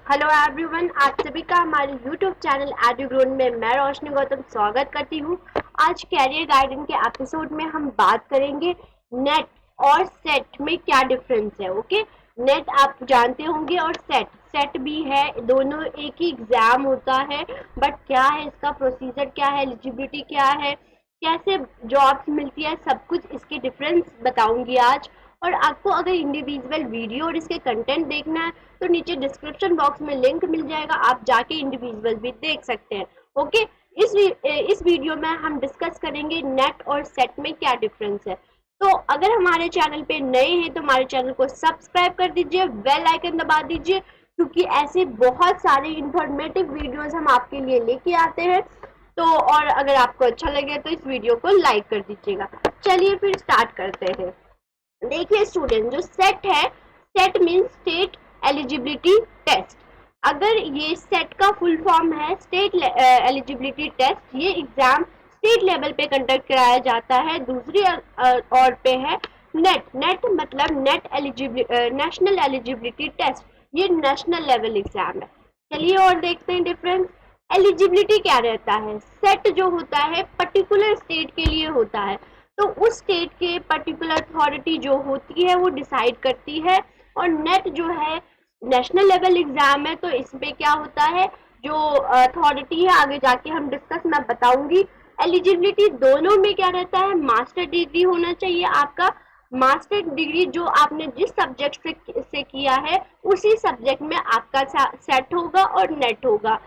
Hello everyone, आप सभी का हमारे यूट्यूब चैनल एडुग्रोन में मैं रोशनी गौतम स्वागत करती हूँ। आज कैरियर गाइडेंस के एपिसोड में हम बात करेंगे नेट और सेट में क्या डिफरेंस है। ओके, नेट आप जानते होंगे और सेट सेट भी है, दोनों एक ही एग्जाम होता है। बट क्या है इसका प्रोसीजर, क्या है एलिजिबिलिटी, क्या है, कैसे जॉब्स मिलती है, सब कुछ इसके डिफरेंस बताऊंगी आज। और आपको अगर इंडिविजुअल वीडियो और इसके कंटेंट देखना है तो नीचे डिस्क्रिप्शन बॉक्स में लिंक मिल जाएगा, आप जाके इंडिविजुअल भी देख सकते हैं। ओके, इस वीडियो में हम डिस्कस करेंगे नेट और सेट में क्या डिफरेंस है। तो अगर हमारे चैनल पे नए हैं तो हमारे चैनल को सब्सक्राइब कर दीजिए, बेल आइकन दबा दीजिए, क्योंकि ऐसे बहुत सारे इंफॉर्मेटिव वीडियोस हम आपके लिए लेके आते हैं। तो और अगर आपको अच्छा लगे तो इस वीडियो को लाइक कर दीजिएगा। चलिए फिर स्टार्ट करते हैं। देखिए स्टूडेंट, जो सेट है, SET means state eligibility test. अगर ये सेट का फुल फॉर्म है स्टेट एलिजिबिलिटी टेस्ट, ये एग्जाम स्टेट लेवल पे कंडक्ट कराया जाता है। दूसरी और पे है नेट। नेट मतलब नेशनल एलिजिबिलिटी टेस्ट, ये नेशनल लेवल एग्जाम है। चलिए और देखते हैं डिफरेंस। एलिजिबिलिटी क्या रहता है? सेट जो होता है पर्टिकुलर स्टेट के लिए होता है, तो उस स्टेट के पर्टिकुलर अथॉरिटी जो होती है वो डिसाइड करती है। और नेट जो है नेशनल लेवल एग्जाम है, तो इसमें क्या होता है, जो अथॉरिटी है आगे जाके हम डिस्कस मैं बताऊंगी। एलिजिबिलिटी दोनों में क्या रहता है, मास्टर डिग्री होना चाहिए आपका। मास्टर डिग्री जो आपने जिस सब्जेक्ट से किया है उसी सब्जेक्ट में आपका सेट होगा और नेट होगा।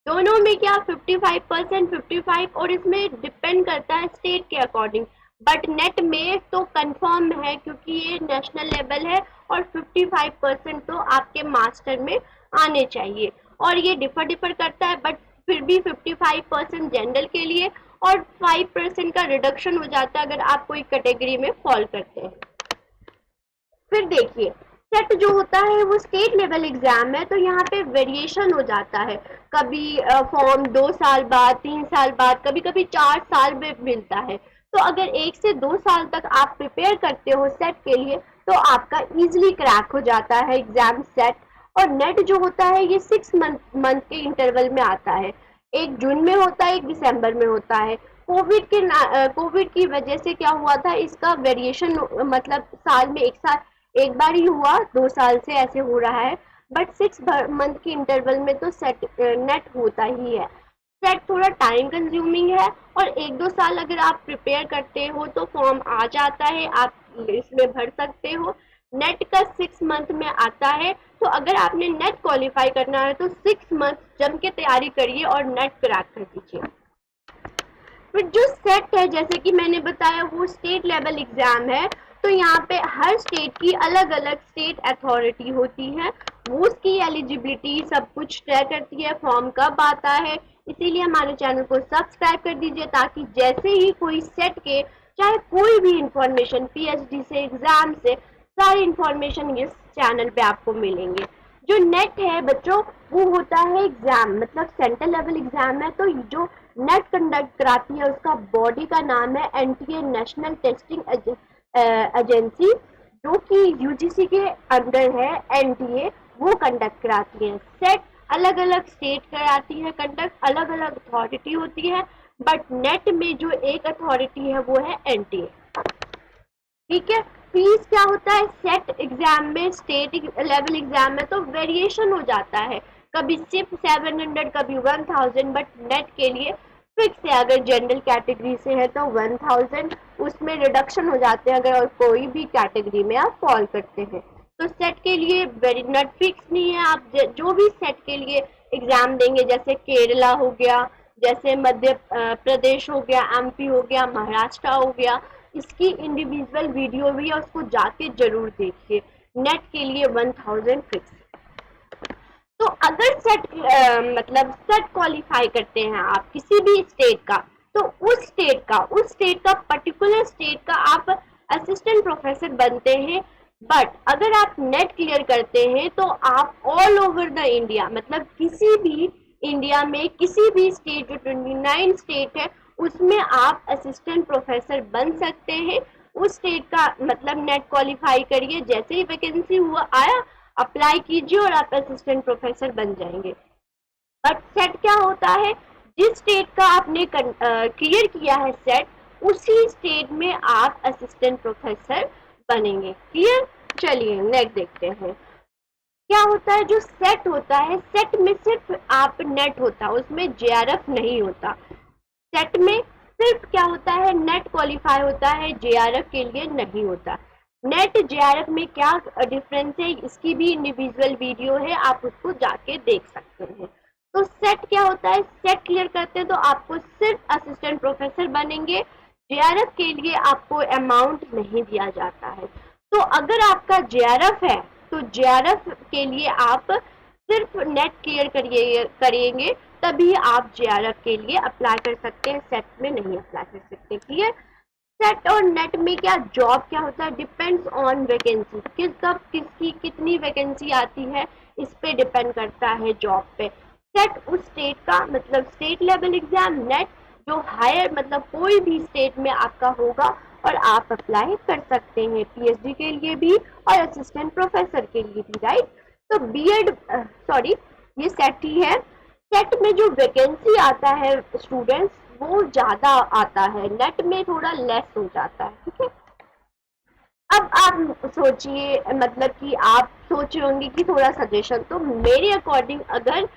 दोनों में क्या 55% 55, और इसमें डिपेंड करता है स्टेट के अकॉर्डिंग। बट नेट में तो कंफर्म है क्योंकि ये नेशनल लेवल है, और 55% तो आपके मास्टर में आने चाहिए। और ये डिफर करता है, बट फिर भी 55% जनरल के लिए, और 5% का रिडक्शन हो जाता है अगर आप कोई कैटेगरी में फॉल करते हैं। फिर देखिए, सेट जो होता है वो स्टेट लेवल एग्जाम है, तो यहाँ पे वेरिएशन हो जाता है। कभी फॉर्म 2 साल बाद, 3 साल बाद, कभी कभी 4 साल में मिलता है। तो अगर 1 से 2 साल तक आप प्रिपेयर करते हो सेट के लिए तो आपका इजीली क्रैक हो जाता है एग्जाम सेट। और नेट जो होता है ये 6 मंथ के इंटरवल में आता है। एक जून में होता है, एक दिसंबर में होता है। कोविड की वजह से क्या हुआ था, इसका वेरिएशन मतलब साल में एक बार ही हुआ, 2 साल से ऐसे हो रहा है। बट 6 मंथ के इंटरवल में तो सेट नेट होता ही है। सेट थोड़ा टाइम कंज्यूमिंग है, और 1-2 साल अगर आप प्रिपेयर करते हो तो फॉर्म आ जाता है, आप इसमें भर सकते हो। नेट का 6 मंथ में आता है, तो अगर आपने नेट क्वालिफाई करना है तो 6 मंथ जम के तैयारी करिए और नेट क्रैक कर दीजिए। फिर जो सेट है, जैसे कि मैंने बताया, वो स्टेट लेवल एग्जाम है। तो यहाँ पे हर स्टेट की अलग अलग स्टेट अथॉरिटी होती है, वो उसकी एलिजिबिलिटी सब कुछ तय करती है, फॉर्म कब आता है। इसीलिए हमारे चैनल को सब्सक्राइब कर दीजिए, ताकि जैसे ही कोई सेट के चाहे कोई भी इंफॉर्मेशन, पीएचडी से, एग्जाम से, सारी इंफॉर्मेशन इस चैनल पे आपको मिलेंगे। जो नेट है बच्चों, वो होता है एग्जाम, मतलब सेंट्रल लेवल एग्जाम है। तो जो नेट कंडक्ट कराती है उसका बॉडी का नाम है एनटीए, नेशनल टेस्टिंग एजेंसी, जो कि यूजीसी के अंडर है। एनटीए वो कंडक्ट कराती है। सेट अलग अलग स्टेट कराती है कंडक्ट, अलग अलग अथॉरिटी होती है। बट नेट में जो एक अथॉरिटी है वो है एनटीए। ठीक है। फीस क्या होता है सेट एग्जाम में, स्टेट लेवल एग्जाम में तो वेरिएशन हो जाता है, कभी सिर्फ 700, कभी 1000। बट नेट के लिए फिक्स है, अगर जनरल कैटेगरी से है तो 1000, उसमें रिडक्शन हो जाते हैं अगर और कोई भी कैटेगरी में आप फॉल करते हैं। तो सेट के लिए वेरी नट फिक्स नहीं है। आप जो भी सेट के लिए एग्जाम देंगे, जैसे केरला हो गया, जैसे मध्य प्रदेश हो गया, एमपी हो गया, महाराष्ट्र हो गया, इसकी इंडिविजुअल वीडियो भी है, उसको जाके जरूर देखिए। नेट के लिए 1000 फिक्स। तो अगर सेट मतलब सेट क्वालिफाई करते हैं आप किसी भी स्टेट का, तो उस स्टेट का पर्टिकुलर स्टेट का आप असिस्टेंट प्रोफेसर बनते हैं। बट अगर आप नेट क्लियर करते हैं तो आप ऑल ओवर द इंडिया, मतलब किसी भी इंडिया में किसी भी स्टेट, जो 29 स्टेट है उसमें आप असिस्टेंट प्रोफेसर बन सकते हैं। उस स्टेट का मतलब नेट क्वालिफाई करिए, जैसे ही वैकेंसी हुआ आया अप्लाई कीजिए और आप असिस्टेंट प्रोफेसर बन जाएंगे। बट सेट क्या होता है, जिस स्टेट का आपने क्लियर किया है सेट, उसी स्टेट में आप असिस्टेंट प्रोफेसर बनेंगे। क्लियर? चलिए नेक्स्ट देखते हैं। क्या होता है, जो सेट होता है, सेट में सिर्फ आप नेट होता है, उसमें जेआरएफ नहीं होता। सेट में सिर्फ क्या होता है, नेट क्वालिफाई होता है, जेआरएफ के लिए नहीं होता। नेट जेआरएफ में क्या डिफरेंस है, इसकी भी इंडिविजुअल वीडियो है, आप उसको जाके देख सकते हैं। तो सेट क्या होता है, सेट क्लियर करते हैं तो आपको सिर्फ असिस्टेंट प्रोफेसर बनेंगे, जेआरएफ के लिए आपको अमाउंट नहीं दिया जाता है। तो अगर आपका जेआरएफ है तो जेआरएफ के लिए आप सिर्फ नेट क्लियर करेंगे तभी आप जेआरएफ के लिए अप्लाई कर सकते हैं, सेट में नहीं अप्लाई कर सकते। क्लियर? सेट और नेट में क्या जॉब क्या होता है, डिपेंड्स ऑन वैकेंसी, किस कब किसकी कितनी वैकेंसी आती है, इस पे डिपेंड करता है जॉब पे। सेट उस स्टेट का मतलब स्टेट लेवल एग्जाम, नेट जो हायर मतलब कोई भी स्टेट में आपका होगा और आप अप्लाई कर सकते हैं पीएचडी के लिए भी और असिस्टेंट प्रोफेसर के लिए भी, राइट? तो बीएड सॉरी ये सेट ही है। सेट में जो वैकेंसी आता है स्टूडेंट्स वो ज्यादा आता है, नेट में थोड़ा लेस हो जाता है। ठीक है, अब आप सोचिए, मतलब कि आप सोच रहे होंगे कि थोड़ा सजेशन, तो मेरे अकॉर्डिंग अगर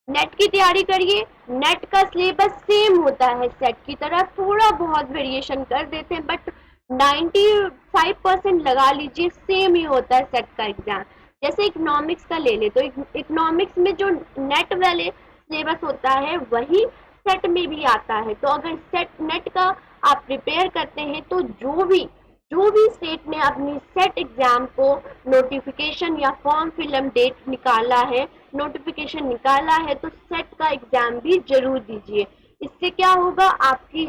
नेट की तैयारी करिए, नेट का सिलेबस सेम होता है सेट की तरह, थोड़ा बहुत वेरिएशन कर देते हैं बट 95% लगा लीजिए सेम ही होता है सेट का एग्जाम। जैसे इकोनॉमिक्स का ले ले तो इकोनॉमिक्स में जो नेट वाले सिलेबस होता है वही सेट में भी आता है। तो अगर सेट नेट का आप प्रिपेयर करते हैं तो जो भी स्टेट ने अपनी सेट एग्जाम को नोटिफिकेशन या फॉर्म फिलअप डेट निकाला है, नोटिफिकेशन निकाला है, तो सेट का एग्जाम भी जरूर दीजिए। इससे क्या होगा, आपकी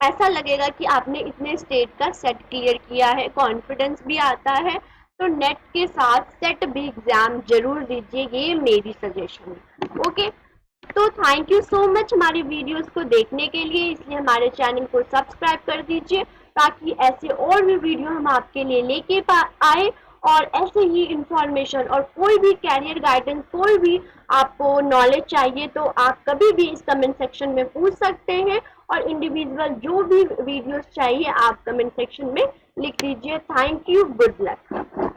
ऐसा लगेगा कि आपने इतने स्टेट का सेट क्लियर किया है, कॉन्फिडेंस भी आता है। तो नेट के साथ सेट भी एग्जाम जरूर दीजिए, ये मेरी सजेशन है। ओके, तो थैंक यू सो मच हमारी वीडियोस को देखने के लिए, इसलिए हमारे चैनल को सब्सक्राइब कर दीजिए ताकि ऐसे और भी वीडियो हम आपके लिए लेके आए, और ऐसे ही इंफॉर्मेशन और कोई भी कैरियर गाइडेंस, कोई भी आपको नॉलेज चाहिए तो आप कभी भी इस कमेंट सेक्शन में पूछ सकते हैं, और इंडिविजुअल जो भी वीडियोस चाहिए आप कमेंट सेक्शन में लिख दीजिए। Thank you, good luck.